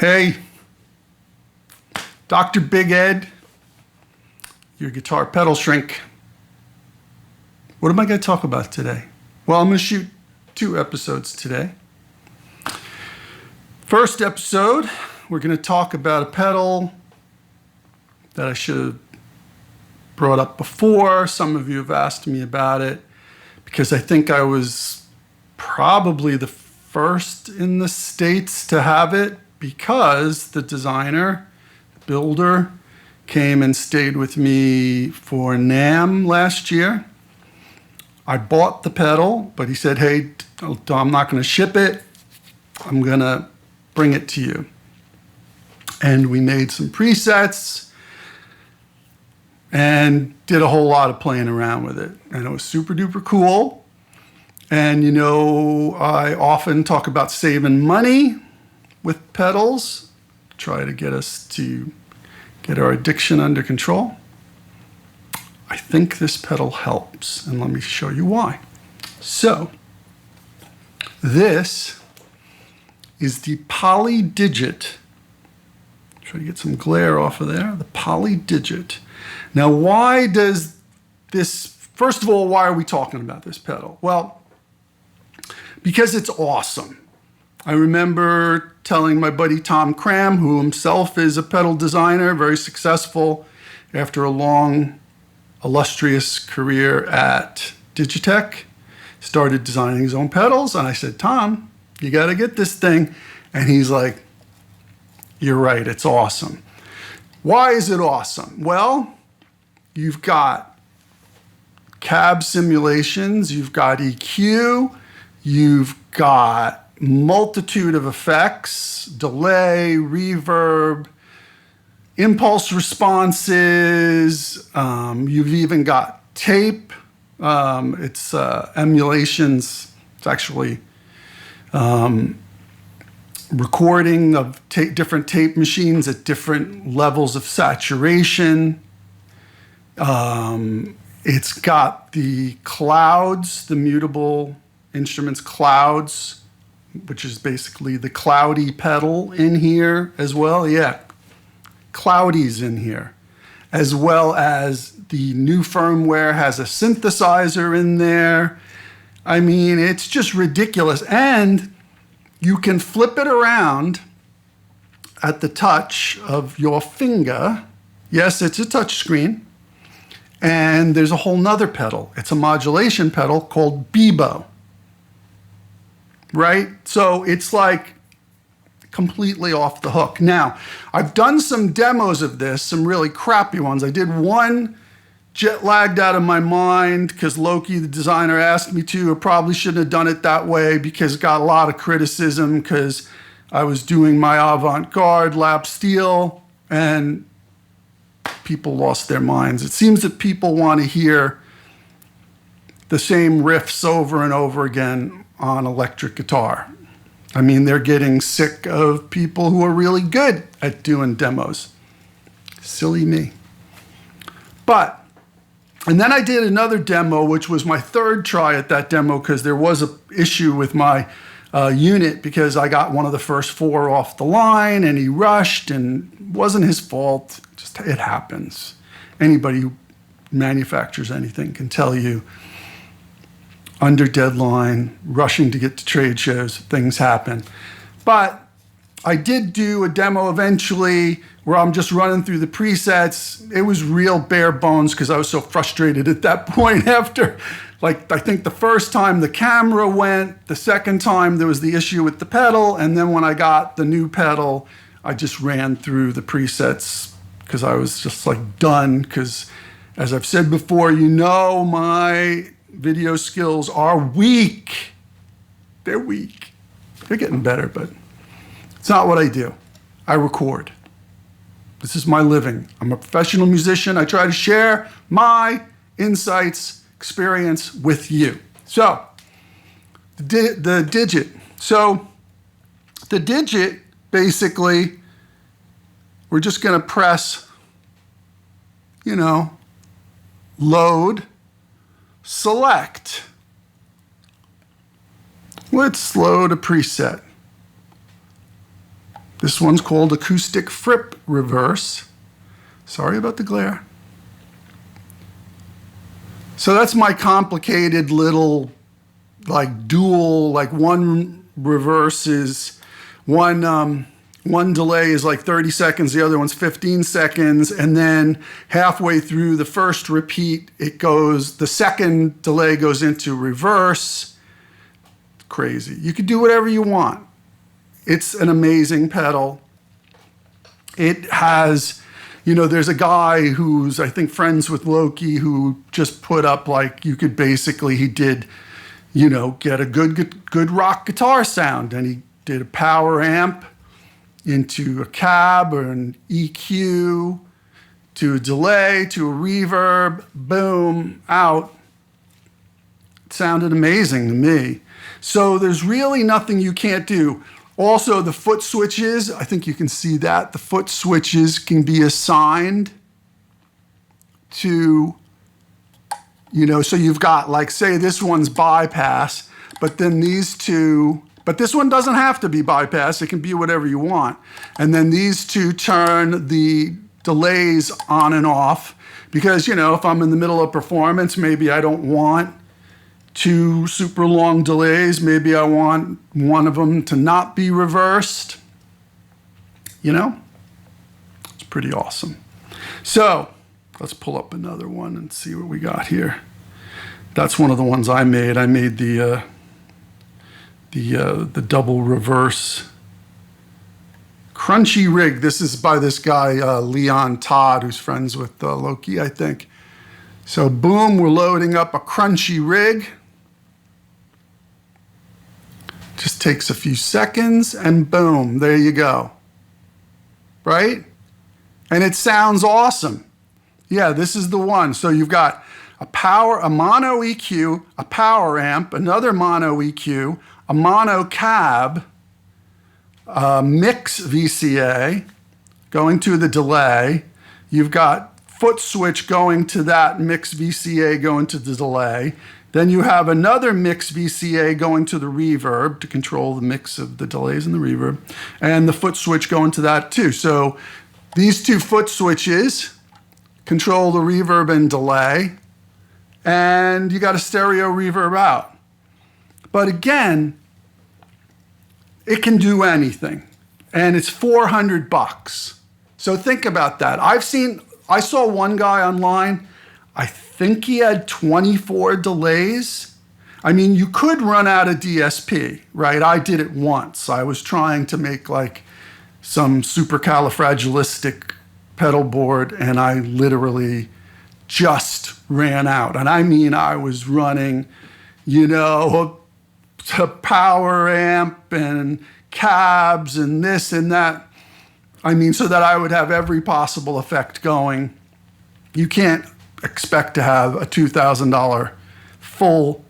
Hey, Dr. Big Ed, your guitar pedal shrink. What am I going to talk about today? Well, I'm going to shoot 2 episodes today. First episode, we're going to talk about a pedal that I should have brought up before. Some of you have asked me about it because I think I was probably the first in the States to have it, because the designer, builder, came and stayed with me for NAMM last year. I bought the pedal, but he said, hey, I'm not going to ship it. I'm going to bring it to you. And we made some presets and did a whole lot of playing around with it. And it was super duper cool. And you know, I often talk about saving money with pedals, try to get us to get our addiction under control. I think this pedal helps, and let me show you why. So, this is the Polydigit. Try to get some glare off of there. The Polydigit. Now, why does this, first of all, why are we talking about this pedal? Well, because it's awesome. I remember telling my buddy Tom Cram, who himself is a pedal designer, very successful after a long, illustrious career at Digitech, started designing his own pedals. And I said, Tom, you got to get this thing. And he's like, you're right, it's awesome. Why is it awesome? Well, you've got cab simulations, you've got EQ, you've got multitude of effects, delay, reverb, impulse responses. You've even got tape. It's emulations. It's actually recording of different tape machines at different levels of saturation. It's got the clouds, the mutable instruments clouds, which is basically the cloudy pedal in here as well. Yeah, cloudy's in here. As well as the new firmware has a synthesizer in there. I mean, it's just ridiculous. And you can flip it around at the touch of your finger. Yes, it's a touch screen. And there's a whole nother pedal. It's a modulation pedal called Bebo. Right? So it's like completely off the hook. Now, I've done some demos of this, some really crappy ones. I did one jet lagged out of my mind because Loki, the designer, asked me to. I probably shouldn't have done it that way because it got a lot of criticism because I was doing my avant-garde lap steel and people lost their minds. It seems that people want to hear the same riffs over and over again on electric guitar. I mean, they're getting sick of people who are really good at doing demos. Silly me. And then I did another demo, which was my third try at that demo because there was an issue with my unit because I got one of the first 4 off the line and he rushed, and it wasn't his fault. Just it happens. Anybody who manufactures anything can tell you under deadline, rushing to get to trade shows, things happen. But I did do a demo eventually where I'm just running through the presets. It was real bare bones because I was so frustrated at that point after, like, I think the first time the camera went, the second time there was the issue with the pedal, and then when I got the new pedal, I just ran through the presets because I was just like done because, as I've said before, you know, my video skills are weak. They're weak. They're getting better, but it's not what I do. I record. This is my living. I'm a professional musician. I try to share my insights, experience with you. So, the Digit. So, the Digit, basically, we're just going to press, load, select. Let's load a preset. This one's called Acoustic Fripp Reverse. Sorry about the glare. So that's my complicated little, like, dual, like one reverse is, one delay is like 30 seconds, the other one's 15 seconds, and then halfway through the first repeat, the second delay goes into reverse. Crazy. You can do whatever you want. It's an amazing pedal. It has, there's a guy who's, I think, friends with Loki who just put up, like, he did, get a good rock guitar sound, and he did a power amp into a cab or an EQ to a delay to a reverb, boom, out. It sounded amazing to me. So there's really nothing you can't do. Also, the foot switches, I think you can see that. The foot switches can be assigned to, so you've got, like, say this one's bypass, but then these two, but this one doesn't have to be bypass. It can be whatever you want. And then these two turn the delays on and off because, if I'm in the middle of performance, maybe I don't want 2 super long delays. Maybe I want one of them to not be reversed. It's pretty awesome. So let's pull up another one and see what we got here. That's one of the ones I made. I made the double reverse crunchy rig. This is by this guy, Leon Todd, who's friends with Loki, I think. So boom, we're loading up a crunchy rig. Just takes a few seconds and boom, there you go. Right? And it sounds awesome. Yeah, this is the one. So you've got a mono EQ, a power amp, another mono EQ, a mono cab, a mix VCA going to the delay. You've got foot switch going to that mix VCA going to the delay. Then you have another mix VCA going to the reverb to control the mix of the delays and the reverb, and the foot switch going to that too. So these 2 foot switches control the reverb and delay, and you got a stereo reverb out. But again, it can do anything, and it's $400. So think about that. I saw one guy online, I think he had 24 delays. I mean, you could run out of DSP, right? I did it once. I was trying to make like some supercalifragilistic pedal board, and I literally just ran out. And I mean, I was running, to power amp and cabs and this and that. I mean, so that I would have every possible effect going. You can't expect to have a $2,000 full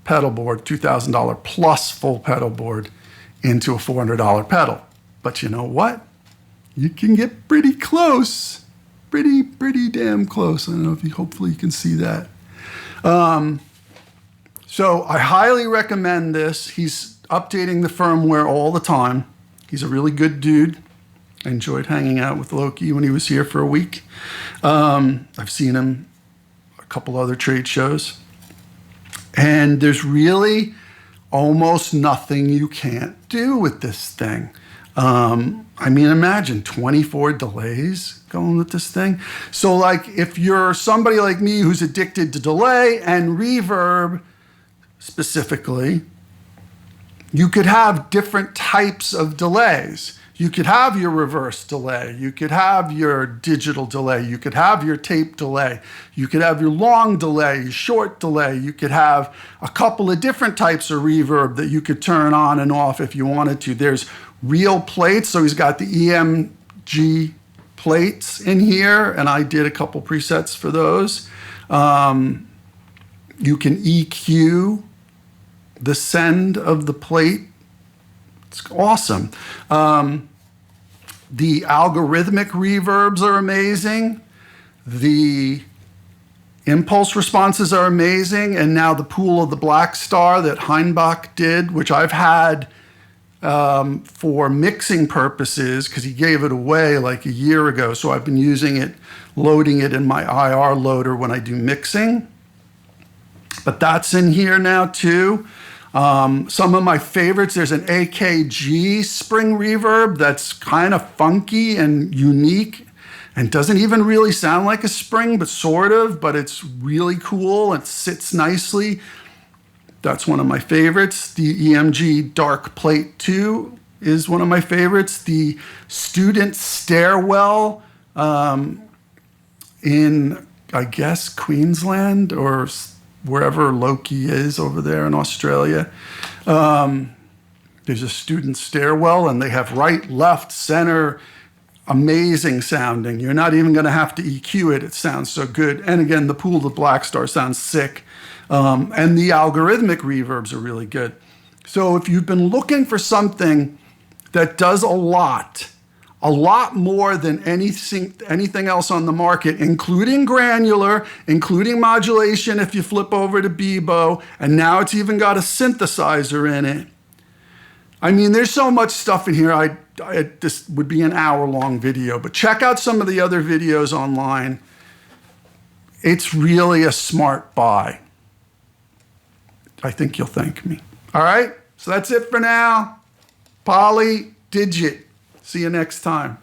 pedal board, $2,000 plus full pedal board into a $400 pedal. But you know what? You can get pretty close, pretty damn close. I don't know if hopefully you can see that. So I highly recommend this. He's updating the firmware all the time. He's a really good dude. I enjoyed hanging out with Loki when he was here for a week. I've seen him a couple other trade shows. And there's really almost nothing you can't do with this thing. I mean, imagine 24 delays going with this thing. So like if you're somebody like me who's addicted to delay and reverb specifically, you could have different types of delays. You could have your reverse delay. You could have your digital delay. You could have your tape delay. You could have your long delay, short delay. You could have a couple of different types of reverb that you could turn on and off if you wanted to. There's real plates. So he's got the EMG plates in here, and I did a couple presets for those. You can EQ the send of the plate. It's awesome. The algorithmic reverbs are amazing. The impulse responses are amazing. And now the Pool of the Black Star that Heinbach did, which I've had for mixing purposes because he gave it away like a year ago. So I've been using it, loading it in my IR loader when I do mixing. But that's in here now too. Some of my favorites, there's an AKG spring reverb that's kind of funky and unique and doesn't even really sound like a spring, but sort of, but it's really cool. It sits nicely. That's one of my favorites. The EMG Dark Plate 2 is one of my favorites. The Student Stairwell in, I guess, Queensland or wherever Loki is over there in Australia. There's a Student Stairwell, and they have right, left, center, amazing sounding. You're not even going to have to EQ it. It sounds so good. And again, the Pool of Blackstar sounds sick. And the algorithmic reverbs are really good. So if you've been looking for something that does a lot more than anything else on the market, including granular, including modulation if you flip over to Bebo, and now it's even got a synthesizer in it. I mean, there's so much stuff in here. This would be an hour-long video, but check out some of the other videos online. It's really a smart buy. I think you'll thank me. All right, so that's it for now. Poly Digit. See you next time.